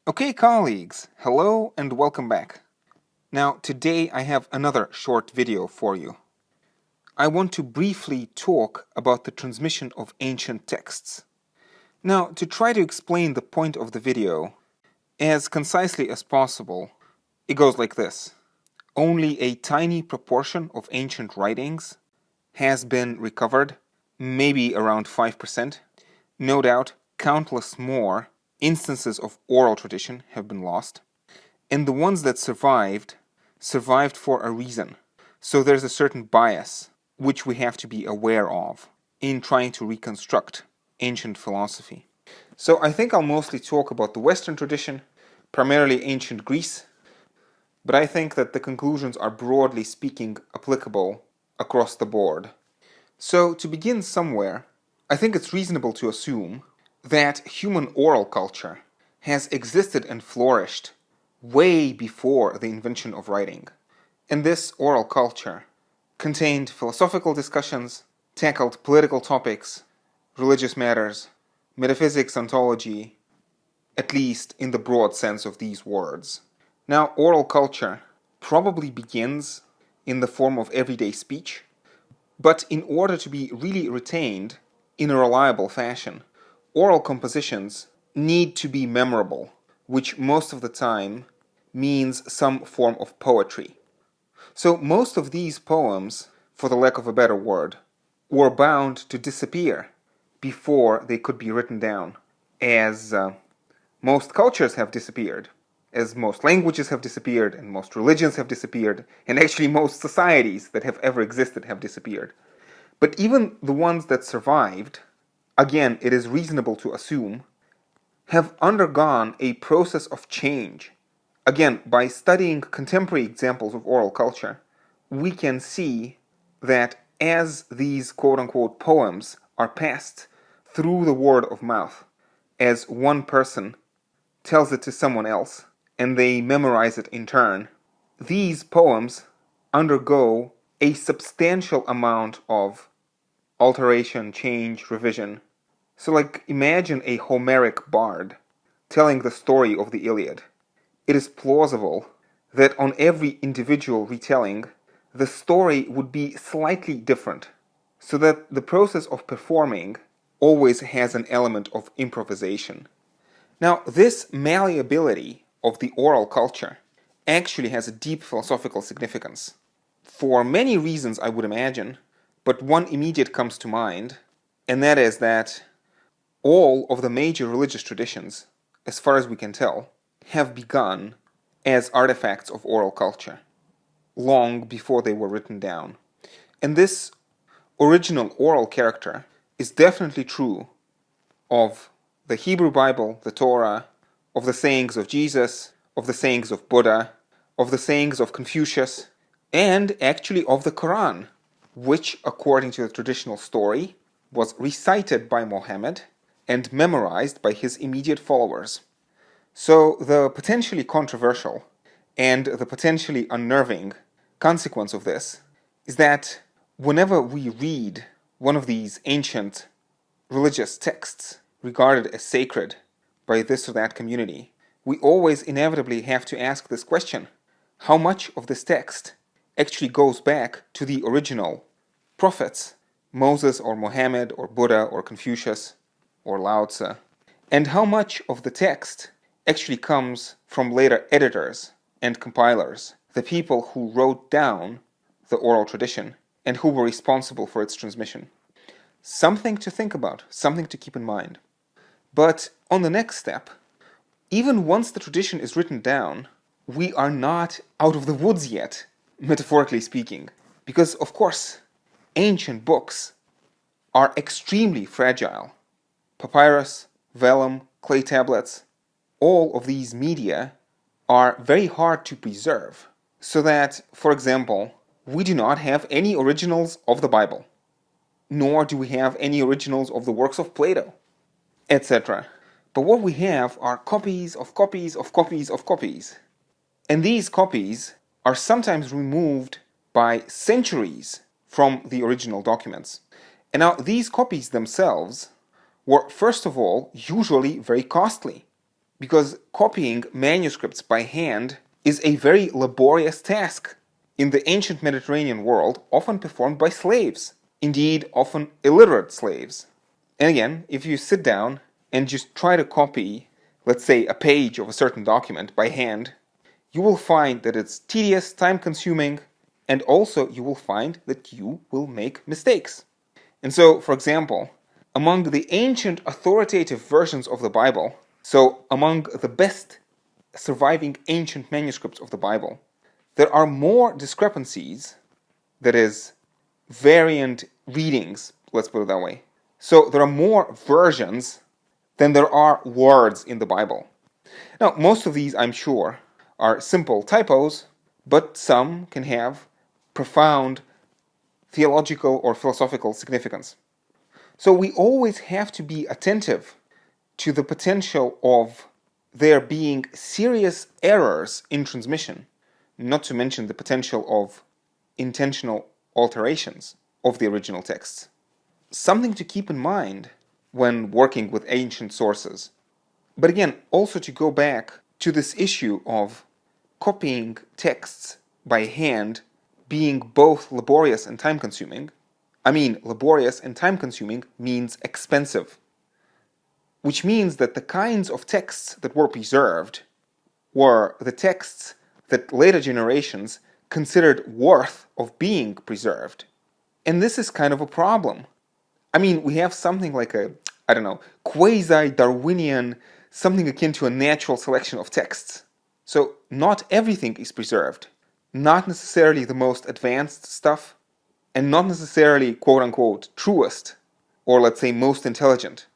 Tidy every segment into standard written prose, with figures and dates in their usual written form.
Okay, colleagues, hello and welcome back. Now, today I have another short video for you. I want to briefly talk about the transmission of ancient texts. Now, to try to explain the point of the video as concisely as possible, it goes like this. Only a tiny proportion of ancient writings has been recovered, maybe around 5%. No doubt, countless more instances of oral tradition have been lost. And the ones that survived for a reason. So there's a certain bias which we have to be aware of in trying to reconstruct ancient philosophy. So I think I'll mostly talk about the Western tradition, primarily ancient Greece, but I think that the conclusions are broadly speaking applicable across the board. So to begin somewhere, I think it's reasonable to assume that human oral culture has existed and flourished way before the invention of writing. And this oral culture contained philosophical discussions, tackled political topics, religious matters, metaphysics, ontology, at least in the broad sense of these words. Now, oral culture probably begins in the form of everyday speech, but in order to be really retained in a reliable fashion, oral compositions need to be memorable, which most of the time means some form of poetry. So most of these poems, for the lack of a better word, were bound to disappear before they could be written down, as most cultures have disappeared, as most languages have disappeared, and most religions have disappeared, and actually most societies that have ever existed have disappeared. But even the ones that survived, again, it is reasonable to assume, have undergone a process of change. Again, by studying contemporary examples of oral culture, we can see that as these quote-unquote poems are passed through the word of mouth, as one person tells it to someone else, and they memorize it in turn, these poems undergo a substantial amount of alteration, change, revision. So imagine a Homeric bard telling the story of the Iliad. It is plausible that on every individual retelling, the story would be slightly different, so that the process of performing always has an element of improvisation. Now, this malleability of the oral culture actually has a deep philosophical significance. For many reasons, I would imagine, but one immediate comes to mind, and that is that all of the major religious traditions, as far as we can tell, have begun as artifacts of oral culture, long before they were written down. And this original oral character is definitely true of the Hebrew Bible, the Torah, of the sayings of Jesus, of the sayings of Buddha, of the sayings of Confucius, and actually of the Quran, which, according to the traditional story, was recited by Mohammed and memorized by his immediate followers. So the potentially controversial and the potentially unnerving consequence of this is that whenever we read one of these ancient religious texts regarded as sacred by this or that community, we always inevitably have to ask this question: how much of this text actually goes back to the original prophets, Moses or Mohammed or Buddha or Confucius or Lao Tzu, and how much of the text actually comes from later editors and compilers, the people who wrote down the oral tradition and who were responsible for its transmission. Something to think about, something to keep in mind. But on the next step, even once the tradition is written down, we are not out of the woods yet, metaphorically speaking. Because, of course, ancient books are extremely fragile. Papyrus, vellum, clay tablets, all of these media are very hard to preserve. So that, for example, we do not have any originals of the Bible, nor do we have any originals of the works of Plato, etc. But what we have are copies of copies of copies of copies. And these copies are sometimes removed by centuries from the original documents. And now these copies themselves were, first of all, usually very costly. because copying manuscripts by hand is a very laborious task in the ancient Mediterranean world, often performed by slaves, indeed often illiterate slaves. And again, if you sit down and just try to copy, let's say, a page of a certain document by hand, you will find that it's tedious, time-consuming, and also you will find that you will make mistakes. And so, for example, among the ancient authoritative versions of the Bible, so among the best surviving ancient manuscripts of the Bible, there are more discrepancies, that is, variant readings, let's put it that way. So there are more versions than there are words in the Bible. Now, most of these, I'm sure, are simple typos, but some can have profound theological or philosophical significance. So we always have to be attentive to the potential of there being serious errors in transmission, not to mention the potential of intentional alterations of the original texts. Something to keep in mind when working with ancient sources. But again, also to go back to this issue of copying texts by hand being both laborious and time-consuming. I mean, laborious and time-consuming means expensive, which means that the kinds of texts that were preserved were the texts that later generations considered worth of being preserved. And this is kind of a problem. I mean, we have something like a, quasi-Darwinian, something akin to a natural selection of texts. So not everything is preserved. Not necessarily the most advanced stuff, and not necessarily quote-unquote truest, or let's say most intelligent.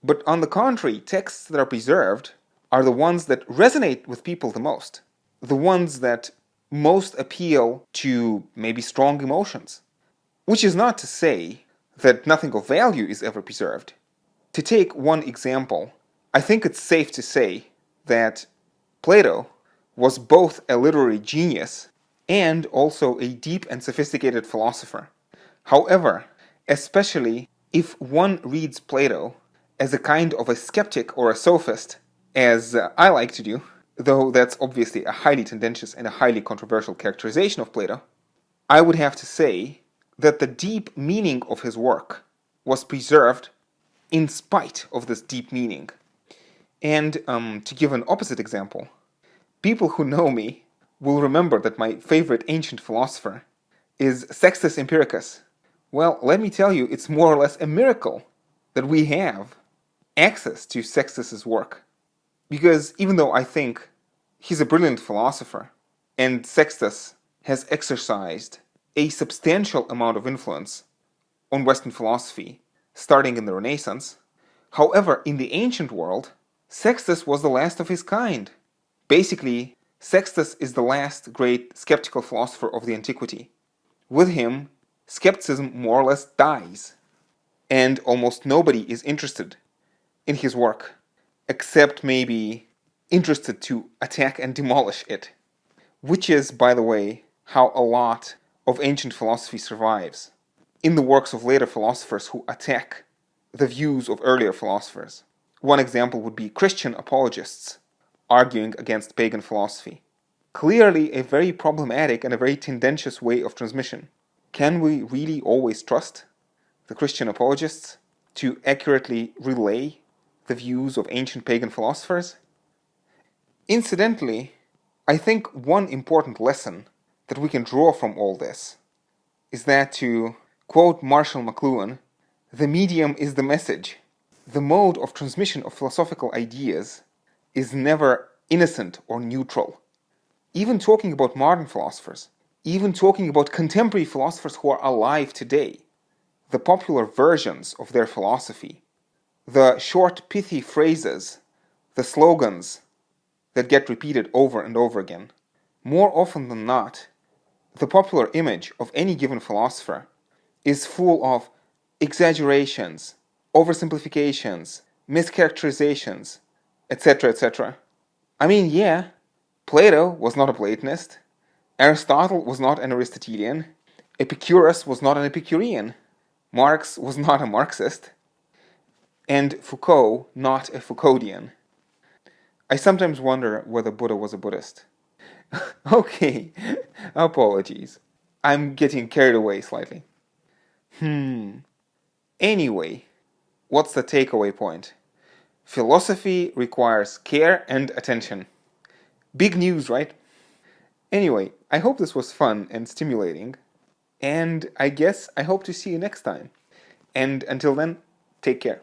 But on the contrary, texts that are preserved are the ones that resonate with people the most. The ones that most appeal to maybe strong emotions. Which is not to say that nothing of value is ever preserved. To take one example, I think it's safe to say that Plato was both a literary genius and also a deep and sophisticated philosopher. However, especially if one reads Plato as a kind of a skeptic or a sophist, as I like to do, though that's obviously a highly tendentious and a highly controversial characterization of Plato, I would have to say that the deep meaning of his work was preserved in spite of this deep meaning. And to give an opposite example, people who know me will remember that my favorite ancient philosopher is Sextus Empiricus. Well, let me tell you, it's more or less a miracle that we have access to Sextus's work. Because even though I think he's a brilliant philosopher, and Sextus has exercised a substantial amount of influence on Western philosophy, starting in the Renaissance, however, in the ancient world, Sextus was the last of his kind. Basically, Sextus is the last great skeptical philosopher of the antiquity. With him, skepticism more or less dies, and almost nobody is interested in his work, except maybe interested to attack and demolish it. Which is, by the way, how a lot of ancient philosophy survives, in the works of later philosophers who attack the views of earlier philosophers. One example would be Christian apologists arguing against pagan philosophy. Clearly a very problematic and a very tendentious way of transmission. Can we really always trust the Christian apologists to accurately relay the views of ancient pagan philosophers? Incidentally, I think one important lesson that we can draw from all this is that, to quote Marshall McLuhan, the medium is the message. The mode of transmission of philosophical ideas is never innocent or neutral. Even talking about modern philosophers, even talking about contemporary philosophers who are alive today, the popular versions of their philosophy, the short pithy phrases, the slogans that get repeated over and over again, more often than not, the popular image of any given philosopher is full of exaggerations, oversimplifications, mischaracterizations, etc., etc. I mean, yeah, Plato was not a Platonist, Aristotle was not an Aristotelian, Epicurus was not an Epicurean, Marx was not a Marxist, and Foucault not a Foucauldian. I sometimes wonder whether Buddha was a Buddhist. Okay, apologies. I'm getting carried away slightly. Anyway, what's the takeaway point? Philosophy requires care and attention. Big news, right? Anyway, I hope this was fun and stimulating. And I guess I hope to see you next time. And until then, take care.